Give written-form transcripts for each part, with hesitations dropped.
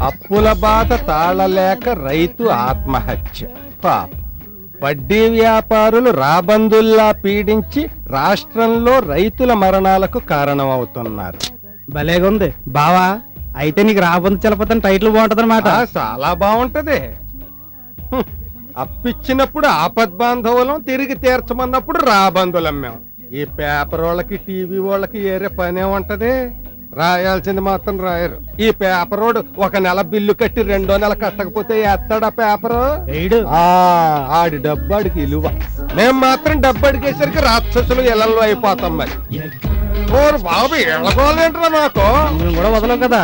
అప్పుల బాధ తాళలేక రైతు ఆత్మహత్య. పాప వడ్డీ వ్యాపారులు రాబందుల్లా పీడించి రాష్ట్రంలో రైతుల మరణాలకు కారణమవుతున్నారు. భలేగుంది బావా. అయితే నీకు రాబందు చలపతని టైటిల్ బాగుంటది అనమాట. చాలా బాగుంటది. అప్పిచ్చినప్పుడు ఆపద్బాంధవులం, తిరిగి తీర్చమన్నప్పుడు రాబందులం. మేము ఈ పేపర్ వాళ్ళకి టీవీ వాళ్ళకి ఏరే పనే ఉంటది. రాయాల్సింది మాత్రం రాయరు. ఈ పేపర్ వాడు ఒక నెల బిల్లు కట్టి 2వ నెల కట్టకపోతే ఎత్తాడా పేపరు? ఆడి డబ్బాడికి ఇలువ. మేము మాత్రం డబ్బు అడిగేసరికి రాక్షసులు ఇళ్లలో అయిపోతాం. మరి బాబు ఎళ్ళకోలేంట్రా నాకు. నువ్వు కూడా వదలవు కదా.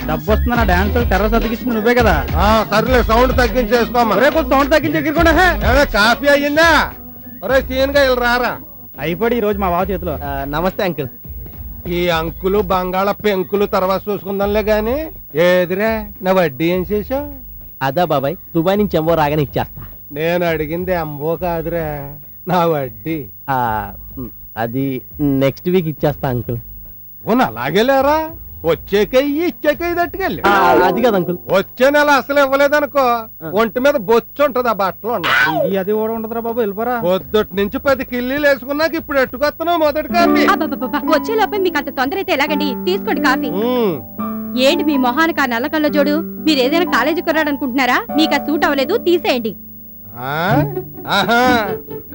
డబ్బు వస్తున్నా నా డాన్స్ టెర్రస్ అతికిస్తుంది నువ్వే కదా. సర్లే సౌండ్ తగ్గించేసుకోమా. రేపు సౌండ్ తగ్గించి ఎగురుకోండి. కాఫీ అయ్యిందా? ఒరే సీన్ గా ఇలా రారా. అయిపోయి ఈ రోజు మా బావ చేతిలో. నమస్తే అంకుల్. ఈ అంకులు బంగాళ పెంకులు తర్వాత చూసుకుందాంలే గాని ఏదిరా నా వడ్డీ ఏం చేసావు? అదా బాబాయ్, దుబాయ్ నుంచి ఎంబో రాగానే ఇచ్చేస్తా. నేను అడిగింది అంబో కాదురా, నా వడ్డీ. అది నెక్స్ట్ వీక్ ఇచ్చేస్తా అంకుల్. అలాగే లేరా, వచ్చేకే ఇచ్చేకే తట్టుకెళ్ళి. అది కదా అంకుల్. వచ్చే నెల అసలు ఇవ్వలేదనుకో ఒంటి మీద బొచ్చు ఉంటది. ఆ బట్టలు ఇది అది కూడా ఉండదురా బాబు, వెళ్ళిపోరా. పొద్దుటి నుంచి 10 కిల్లీలు వేసుకున్నాక ఇప్పుడు ఎట్టుకొస్తున్నావు మొదటి కాఫీ. వచ్చే లోపే మీకు అంత తొందర అయితే ఎలాగండి? తీసుకోండి కాఫీ. ఏంటి మీ మొహానికి ఆ నల్ల కళ్ళ జోడు? మీరు ఏదైనా కాలేజీ కొన్నాడనుకుంటున్నారా? మీకు ఆ సూట్ అవ్వలేదు, తీసేయండి.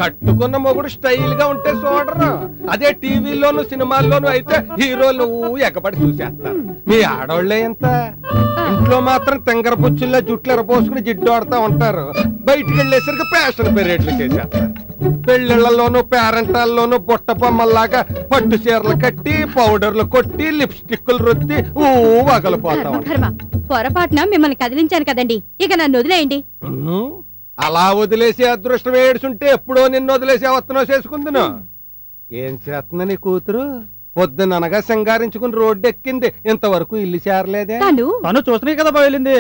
కట్టుకున్న మొగుడు స్టైల్ గా ఉంటే చూడరు. అదే టీవీలోను సినిమాల్లోనూ అయితే హీరోలు ఎగబడి చూసేస్తారు. మీ ఆడోళ్లే ఎంత, ఇంట్లో మాత్రం తెంగర పుచ్చుల్లా జుట్లు ఎరపోసుకుని జిడ్డు ఆడుతూ ఉంటారు. బయటికి వెళ్ళేసరికి ఫ్యాషన్ పెరేడ్లు చేసేస్తారు. పెళ్లిళ్లలోను పేరెంటాల్లోనూ బుట్ట బొమ్మల్లాగా పట్టు చీరలు కట్టి పౌడర్లు కొట్టి లిప్స్టిక్లు రుద్ది వగలిపోతా ఉంటారు. పొరపాటున మిమ్మల్ని కదిలించాను కదండి, ఇక నన్ను వదిలేయండి. అలా వదిలేసి అదృష్టం ఏడుచుంటే ఎప్పుడో నిన్ను వదిలేసి అవత్తనో చేసుకుందును. ఏం చేస్తున్నా నీ కూతురు? పొద్దుననగా సింగారించుకుని రోడ్డు ఎక్కింది, ఇంతవరకు ఇల్లు చేరలేదే. తను చూసినాయి కదా బాగా వెళ్ళింది.